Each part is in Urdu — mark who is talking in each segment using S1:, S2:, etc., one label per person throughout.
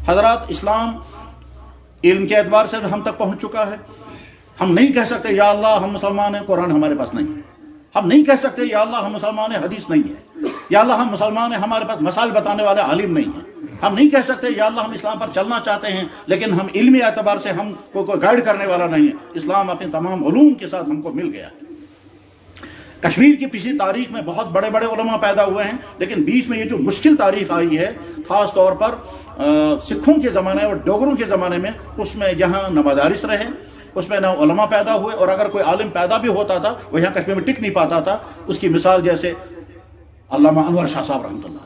S1: حضرات اسلام علم کے اعتبار سے ہم تک پہنچ چکا ہے. ہم نہیں کہہ سکتے یا اللہ ہم مسلمان ہیں قرآن ہمارے پاس نہیں ہے. ہم نہیں کہہ سکتے یا اللہ ہم مسلمان ہیں حدیث نہیں ہے. یا اللہ ہم مسلمان ہیں ہمارے پاس مسائل بتانے والے عالم نہیں ہیں. ہم نہیں کہہ سکتے یا اللہ ہم اسلام پر چلنا چاہتے ہیں لیکن ہم علمی اعتبار سے ہم کو کوئی گائیڈ کرنے والا نہیں ہے. اسلام اپنے تمام علوم کے ساتھ ہم کو مل گیا ہے. کشمیر کی پچھلی تاریخ میں بہت بڑے بڑے علماء پیدا ہوئے ہیں لیکن بیچ میں یہ جو مشکل تاریخ آئی ہے خاص طور پر سکھوں کے زمانے اور ڈوگروں کے زمانے میں، اس میں یہاں نہ مدارس رہے، اس میں نہ علماء پیدا ہوئے، اور اگر کوئی عالم پیدا بھی ہوتا تھا وہ یہاں کشمیر میں ٹک نہیں پاتا تھا. اس کی مثال جیسے علامہ انور شاہ صاحب رحمۃ اللہ.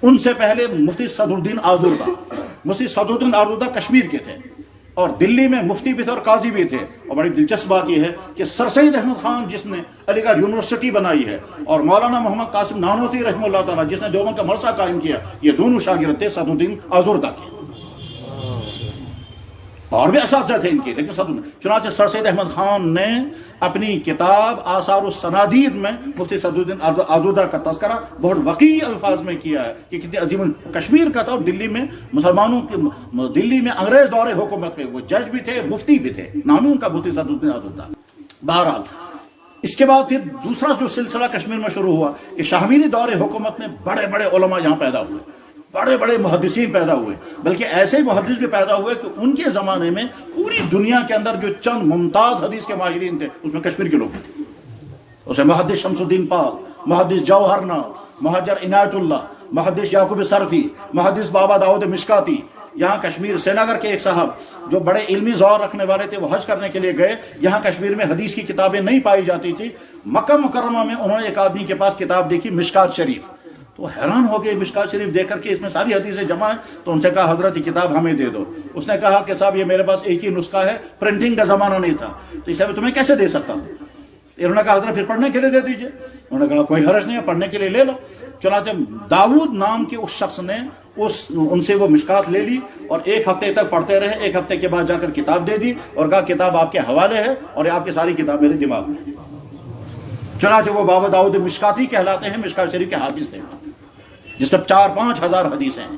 S1: ان سے پہلے مفتی صدر الدین آزردہ. مفتی صدر الدین آزردہ کشمیر کے تھے اور دلی میں مفتی بھی تھے اور قاضی بھی تھے. اور بڑی دلچسپ بات یہ ہے کہ سر سید احمد خان جس نے علی گڑھ یونیورسٹی بنائی ہے اور مولانا محمد قاسم نانوتوی رحمہ اللہ تعالیٰ جس نے دیوبند کا مدرسہ قائم کیا، یہ دونوں شاگرد تھے صدر الدین آزردہ کے. اور بھی اساتذہ تھے ان کے، لیکن چنانچہ سر سید احمد خان نے اپنی کتاب آثار السنادید میں مفتی صدر الدین آزردہ کا تذکرہ بہت وقیع الفاظ میں کیا ہے کہ کتنی عظیم کشمیر کا تھا. اور دلی میں مسلمانوں کے دلی میں انگریز دور حکومت میں وہ جج بھی تھے، مفتی بھی تھے، نام ہی ان کا مفتی صدر الدین آزردہ. بہرحال اس کے بعد پھر دوسرا جو سلسلہ کشمیر میں شروع ہوا کہ شاہمیری دور حکومت میں بڑے بڑے علماء یہاں پیدا ہوئے، بڑے بڑے محدثین پیدا ہوئے، بلکہ ایسے محدث بھی پیدا ہوئے کہ ان کے زمانے میں پوری دنیا کے اندر جو چند ممتاز حدیث کے ماہرین تھے اس میں کشمیر کے لوگ بھی تھے. اسے محدث شمس الدین پال، محدث جوہر نال، محجر عنایت اللہ، محدث یعقوب صرفی، محدث بابا داؤد مشکاتی. یہاں کشمیر سری نگر کے ایک صاحب جو بڑے علمی ذوق رکھنے والے تھے وہ حج کرنے کے لیے گئے. یہاں کشمیر میں حدیث کی کتابیں نہیں پائی جاتی تھی. مکہ مکرمہ میں انہوں نے ایک آدمی کے پاس کتاب دیکھی مشکات شریف، تو حیران ہو گئے مشکات شریف دیکھ کر کے اس میں ساری حدیثیں جمع ہیں. تو ان سے کہا حضرت یہ کتاب ہمیں دے دو. اس نے کہا کہ صاحب یہ میرے پاس ایک ہی نسخہ ہے، پرنٹنگ کا زمانہ نہیں تھا، تو اسے تمہیں کیسے دے سکتا ہوں. انہوں نے کہا حضرت پھر پڑھنے کے لیے دے دیجئے. انہوں نے کہا کوئی حرج نہیں ہے، پڑھنے کے لیے لے لو. چنانچہ داؤد نام کے اس شخص نے ان سے وہ مشکات لے لی اور ایک ہفتے تک پڑھتے رہے. ایک ہفتے کے بعد جا کر کتاب دے دی اور کہا کتاب آپ کے حوالے ہے اور آپ کی ساری کتاب میرے دماغ میں. چنانچہ وہ بابا داؤد مشکاتی کہلاتے ہیں، مشکات شریف کے حافظ تھے جس میں 4-5 ہزار حدیثیں ہیں.